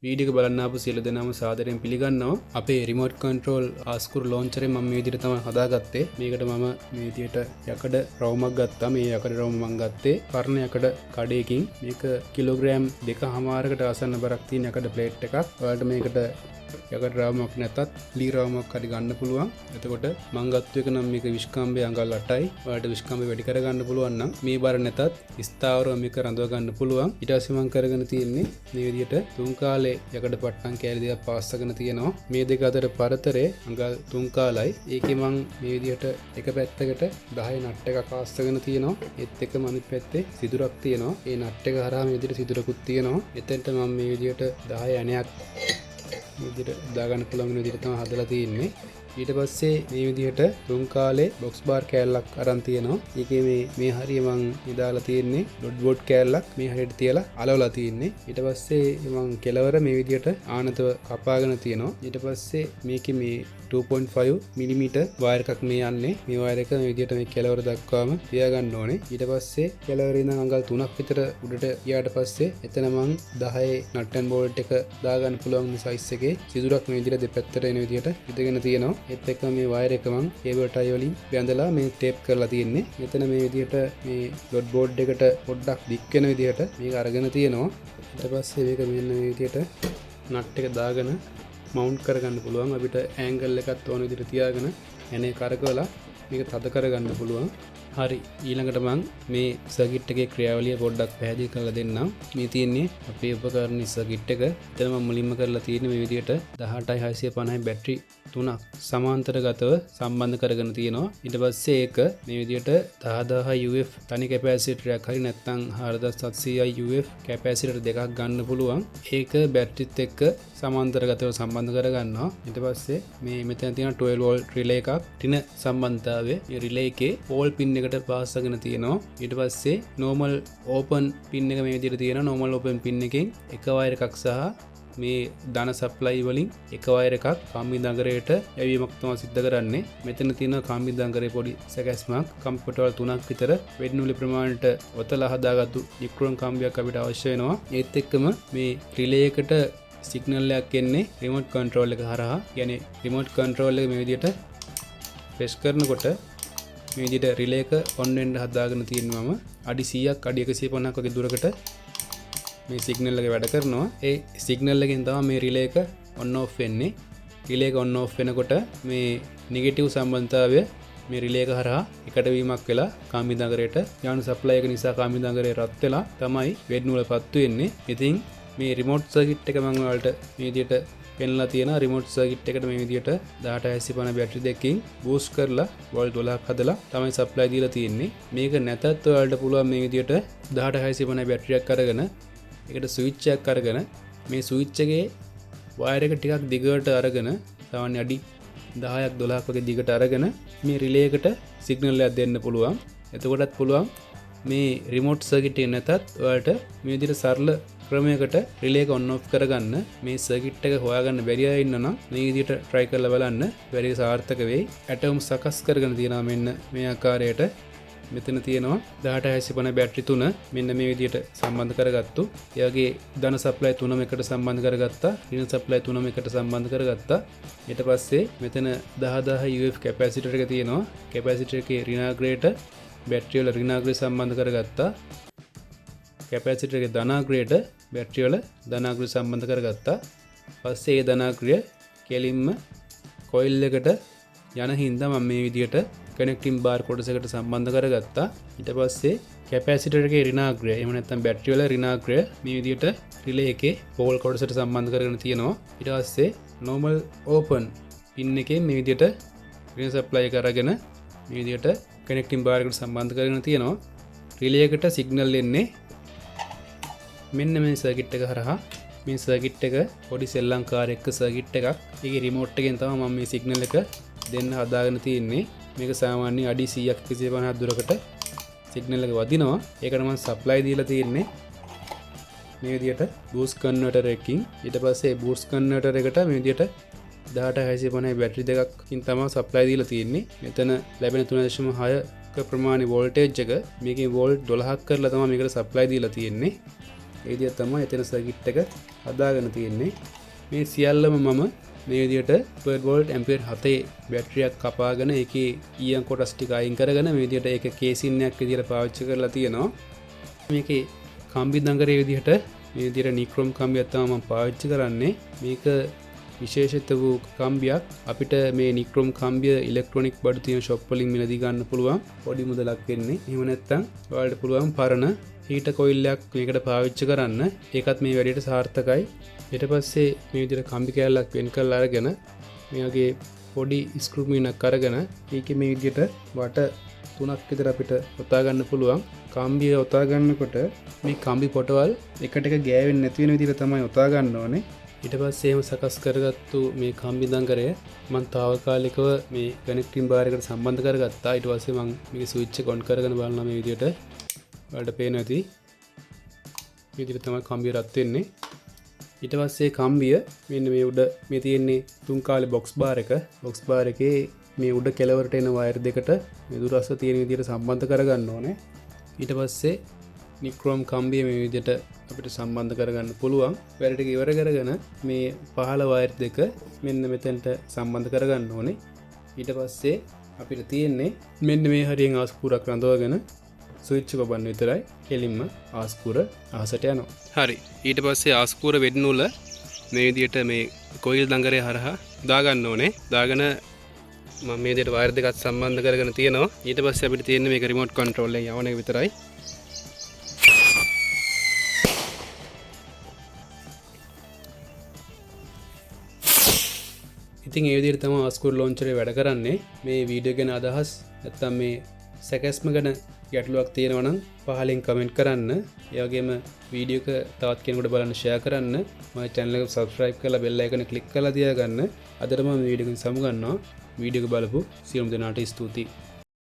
Video එක බලන්න ආපු සියලු දෙනාම සාදරයෙන් පිළිගන්නවා. අපේ රිමෝට් කන්ට්‍රෝල් ආස්කුරු ලොන්චරේ මම මේ විදිහට තමයි හදාගත්තේ. මේකට මම මේ විදිහට යකඩ රවුමක් ගත්තා. මේ යකඩ රවුම මම ගත්තේ පරණ යකඩ කඩේකින්. මේක කිලෝග්‍රෑම් 2.5කට ආසන්න බරක් තියෙන යකඩ ප්ලේට් එකක්. ඔයාලට මේකට යකඩ රවුමක් නැතත් ලී රවුමක් හරි ගන්න පුළුවන්. එතකොට මං ගත්ත එක නම් මේක විස්කම්බේ අඟල් 8යි. ඔයාලට විස්කම්බේ වැඩි කර ගන්න පුළුවන් නම් මේ බර නැතත් ස්ථාවරව මේක රඳව ගන්න පුළුවන්. ඊට පස්සේ මං කරගෙන තියෙන්නේ මේ විදිහට තුන් කාලේ යකඩ පට්ටම් කෑලි දෙකක් පාස්සගෙන තියෙනවා. මේ දෙක අතර පරතරේ අඟල් 3 කාලයි. ඒකේ මං මේ විදිහට එක පැත්තකට 10 නට් එකක් පාස්සගෙන තියෙනවා. ඒත් එක්කම අනිත් පැත්තේ සිදුරක් තියෙනවා. ඒ නට් එක හරහා මේ විදිහට සිදුරකුත් තියෙනවා. එතෙන්ට මම මේ විදිහට 10 ඇණයක් විදිහට දාගන්න පුළුවන් වෙන විදිහට තමයි හදලා තියෙන්නේ. ඊට පස්සේ මේ විදිහට තුන් කාලේ බොක්ස් බාර් කෑල්ලක් අරන් තියෙනවා. ඒකේ මේ හරිය මං ඉදාලා තියෙන්නේ ඩොට් බෝඩ් කෑල්ලක් මේ හරියට තියලා අලවලා තියෙන්නේ. ඊට පස්සේ මං කෙලවර මේ විදිහට ආනතව කපාගෙන තියෙනවා. ඊට පස්සේ මේකේ මේ 2.5 මිලිමීටර් වයර් එකක් මේ යන්නේ. මේ වයර් එක මේ විදිහට මේ කෙලවර දක්වාම තියාගන්න ඕනේ. ඊට පස්සේ කෙලවරේ ඉඳන් අඟල් 3ක් විතර උඩට ගියාට පස්සේ එතන මං 10 නට් ඇන් බෝල්ට් එක දාගන්න පුළුවන් සයිස් එකේ සිදුරක් මේ විදිහට දෙපැත්තට එන විදිහට ඉදගෙන තියෙනවා. ඒත් එක්ක මේ වයර් එක මං කේබල් ටයි වලින් බැඳලා මේ ටේප් කරලා තියෙන්නේ. මෙතන මේ විදිහට මේ ඩොට් බෝඩ් එකට පොඩ්ඩක් දික් වෙන විදිහට මේක අරගෙන තියෙනවා. ඊට පස්සේ මේක මෙන්න මේ විදිහට නට් එක දාගෙන මවුන්ට් කරගන්න පුළුවන්. අපිට ඇන්ගල් එකත් ඕන විදිහට තියාගෙන එනේ කරකවලා මේක තද කරගන්න පුළුවන්. හරි, ඊළඟට මම මේ සර්කිට් එකේ ක්‍රියාවලිය පොඩ්ඩක් පැහැදිලි කරලා දෙන්නම්. මේ තියෙන්නේ අපේ උපකරණ සර්කිට් එක. එතන මම මුලින්ම කරලා තියෙන්නේ මේ විදිහට 18650 බැටරි තුනක් සමාන්තරගතව සම්බන්ධ කරගෙන තියෙනවා. ඊට පස්සේ ඒක මේ විදිහට 10000 UF තනි කැපැසිටරයක් හරි නැත්නම් 4700 UF කැපැසිටර් දෙකක් ගන්න පුළුවන්. ඒක බැටරිත් එක්ක සමාන්තරගතව සම්බන්ධ කරගන්නවා. ඊට පස්සේ මේ මෙතන තියෙන 12 වෝල්ට් රිලේ එකක් ටින සම්බන්ධතාවය මේ රිලේ එකේ පෝල් පින් එකට පාස් කරගෙන තියෙනවා. ඊට පස්සේ normal open පින් එක මේ විදිහට තියෙනවා. normal open පින් එකෙන් එක වයර් එකක් සහ මේ ධන සප්ලයි වලින් එක වයර් එකක් කම්බි දඟරයට යැවීමක් තමයි සිද්ධ කරන්නේ. මෙතන තියෙන කම්බි දඟරේ පොඩි සැකැස්මක් කම්පියුටර් 3ක් විතර වෙඩ්නුලි ප්‍රමාණයට ඔතලා හදාගත්තු නික්‍රෝන් කම්බියක් අපිට අවශ්‍ය වෙනවා. ඒත් එක්කම මේ රිලේ එකට සිග්නල් එකක් එන්නේ රිමෝට් කන්ට්‍රෝල් එක හරහා. يعني රිමෝට් කන්ට්‍රෝල් එක මේ විදිහට ප්‍රෙස් කරනකොට මේ විදිහට රිලේ එක ඔන් වෙන්න හදාගෙන තියෙනවම අඩි 100ක් අඩි 150ක් වගේ දුරකට මේ සිග්නල් එක වැඩ කරනවා. ඒ සිග්නල් එකෙන් තමයි මේ රිලේ එක ඔන් ඔෆ් වෙන්නේ. රිලේ එක ඔන් ඔෆ් වෙනකොට මේ නෙගටිව් සම්බන්ධතාවය මේ රිලේ එක හරහා එකට වීමක් වෙලා කාම්බි දඟරයට යානු සප්ලයි එක නිසා කාම්බි දඟරේ රත් වෙලා තමයි වෙඩ් නූල පත්තු වෙන්නේ. ඉතින් මේ රිමෝට් සර්කිට් එක මම ඔයාලට මේ විදිහට පෙන්ලා තියෙනවා. රිමෝට් සර්කිට් එකට මේ විදිහට 18650 බැටරි දෙකකින් බූස්ට් කරලා වෝල්ට් 12ක් හදලා තමයි සප්ලයි දීලා තියෙන්නේ. මේක නැතත් ඔයාලට පුළුවන් මේ විදිහට 18650 බැටරියක් අරගෙන ඒකට ස්විච් එකක් අරගෙන මේ ස්විච් එකේ වයර් එක ටිකක් දිගට අරගෙන සාමාන්‍ය අඩි 10ක් 12ක් වගේ දිගට අරගෙන මේ රිලේ එකට සිග්නල් එකක් දෙන්න පුළුවන්. එතකොටත් පුළුවන් මේ රිමෝට් සර්කිට් එක නැතත් ඔයාලට මේ විදිහට සරල ක්‍රමයකට රිලේ එක ඔන් ඔෆ් කරගන්න මේ සර්කිට් එක හොයාගන්න බැරි අය ඉන්නවා නම් මේ විදිහට try කරලා බලන්න. වැඩි සාර්ථක වෙයි. ඇටම් සකස් කරගෙන තියෙනවා මෙන්න මේ ආකාරයට. මෙතන තියෙනවා 18650 බැටරි තුන මෙන්න මේ විදිහට සම්බන්ධ කරගත්තු. ඒ වගේ ධන සප්ලයි තුනම එකට සම්බන්ධ කරගත්තා. ඍණ සප්ලයි තුනම එකට සම්බන්ධ කරගත්තා. ඊට පස්සේ මෙතන 10000 UF කැපැසිටර් එක තියෙනවා. කැපැසිටර් එකේ ඍණාග්‍රේට බැටරි වල ඍණාග්‍රේ සම්බන්ධ කරගත්තා. කැපැසිටර් එකේ ධනාග්‍රේට බැටරි වල ධනාග්‍රේ සම්බන්ධ කරගත්තා. පස්සේ ඒ ධනාග්‍රය කෙලින්ම කොයිල් එකට යන හින්දා මම මේ විදිහට කනෙක්ටිං බාර් කොටසකට සම්බන්ධ කරගත්තා. ඊට පස්සේ කැපැසිටර් එකේ ඍණාග්‍රය එහෙම නැත්නම් බැටරි වල ඍණාග්‍රය මේ විදිහට රිලේ එකේ පෝල් කොටසට සම්බන්ධ කරගෙන තියෙනවා. ඊට පස්සේ normal open පින් එකේ මේ විදිහට ඍණ සප්ලයි එක අරගෙන මේ විදිහට කනෙක්ටිං බාර් එකට සම්බන්ධ කරගෙන තියෙනවා. රිලේ එකට සිග්නල් එන්නේ මෙන්න මේ සර්කිට් එක හරහා. මේ සර්කිට් එක පොඩි සෙල්ලංකාර එක්ක සර්කිට් එකක්. ඒකේ රිමෝට් එකෙන් තමයි මම මේ සිග්නල් එක දෙන්න හදාගෙන තියෙන්නේ. මේක සාමාන්‍ය අඩි 100ක් 150ක් දුරකට සිග්නල් එක වදිනවා. ඒකට මම සප්ලයි දීලා තියෙන්නේ මේ විදිහට බූස්ට් කන්වර්ටර් එකකින්. ඊට පස්සේ බූස්ට් කන්වර්ටර් එකට මේ විදිහට 18650 බැටරි දෙකකින් තමයි සප්ලයි දීලා තියෙන්නේ. මෙතන ලැබෙන 3.6ක ප්‍රමාණි වෝල්ටේජ් එක මේකේ වෝල්ට් 12ක් කරලා තමයි මේකට සප්ලයි දීලා තියෙන්නේ. ඒ විදිහට තමයි එතන සර්කිට් එක හදාගෙන තියෙන්නේ. මේ සියල්ලම මම මේ විදිහට 12 වෝල්ට් ඇම්පියර් 7 බැටරියක් කපාගෙන ඒකේ ඊයන් කොටස් ටික අයින් කරගෙන මේ විදිහට ඒක කේසින් එකක් විදිහට පාවිච්චි කරලා තියෙනවා. මේකේ කම්බි දඟරේ විදිහට මේ විදිහට නික්‍රොම් කම්බියක් තමයි මම පාවිච්චි කරන්නේ. මේක විශේෂිත වූ කම්බියක්. අපිට මේ නික්‍රොම් කම්බිය ඉලෙක්ට්‍රොනික බඩු තියෙන ෂොප් වලින් මිලදී ගන්න පුළුවන්. පොඩි මුදලක් වෙන්නේ. එහෙම නැත්නම් ඔයාලට පුළුවන් පරණ හීටර් කොයිල් එකක් මේකට පාවිච්චි කරන්න. ඒකත් මේ වැඩේට සාර්ථකයි. ඊට පස්සේ මේ විදිහට කම්බි කෑල්ලක් වෙන් කරලා අරගෙන මේ වගේ පොඩි ස්ක්‍රූ මීනක් අරගෙන ඒකේ මේ විදිහට වට 3ක් විතර අපිට ඔතා ගන්න පුළුවන්. කම්බිය ඔතා ගන්නකොට මේ කම්බි පොටවල් එකට එක ගෑවෙන්නේ නැති වෙන විදිහට තමයි ඔතා ගන්න ඕනේ. ඊට පස්සේ එහෙම සකස් කරගත්තු මේ කම්බි දංගරය මම තාවකාලිකව මේ කනෙක්ටිං බාර් එකට සම්බන්ධ කරගත්තා. ඊට පස්සේ මම මේකේ ස්විච් එක ඔන් කරගෙන බලනවා මේ විදිහට. ඔයාලට පේනවා ඇති. මේ විදිහට තමයි කම්බිය රත් වෙන්නේ. ඊට පස්සේ කම්බිය මෙන්න මේ උඩ මේ තියෙන්නේ 3 කාලේ බොක්ස් බාර් එක. බොක්ස් බාර් එකේ මේ උඩ කෙළවරට එන වයර් දෙකට මේ දුරස්ස තියෙන විදිහට සම්බන්ධ කරගන්න ඕනේ. ඊට පස්සේ නික්‍රොම් කම්බිය මේ විදිහට අපිට සම්බන්ධ කරගන්න පුළුවන්. වැඩ ටික ඉවර කරගෙන මේ පහළ වයර් දෙක මෙන්න මෙතෙන්ට සම්බන්ධ කරගන්න ඕනේ. ඊට පස්සේ අපිට තියෙන්නේ මෙන්න මේ හරියෙන් ආස්කූරක් රඳවගෙන ස්විච් එක ඔබන්න විතරයි. කෙලින්ම ආස්කූර අහසට යනවා. හරි. ඊට පස්සේ ආස්කූර වෙඩ්නූල මේ විදිහට මේ කොයිල් දඟරේ හරහා දාගන්න ඕනේ. දාගෙන මම මේ විදිහට වයර් දෙකක් සම්බන්ධ කරගෙන තියෙනවා. ඊට පස්සේ අපිට තියෙන්නේ මේක රිමෝට් කන්ට්‍රෝල් එකෙන් යවන එක විතරයි. ඉතින් ඒ විදිහට තමයි ආස්කූර ලොන්චරේ වැඩ කරන්නේ. මේ වීඩියෝ ගැන අදහස් නැත්නම් මේ සැකස්ම ගැන ගැටලුවක් තියෙනවා නම් පහලින් කමෙන්ට් කරන්න. ඒ වගේම වීඩියෝ එක තවත් කෙනෙකුට බලන්න ෂෙයා කරන්න. මගේ channel එක subscribe කරලා bell icon එක click කරලා තියාගන්න. අදට මම වීඩියෝ එකෙන් සමු ගන්නවා. වීඩියෝ එක බලපු සියලුම දෙනාට ස්තුතියි.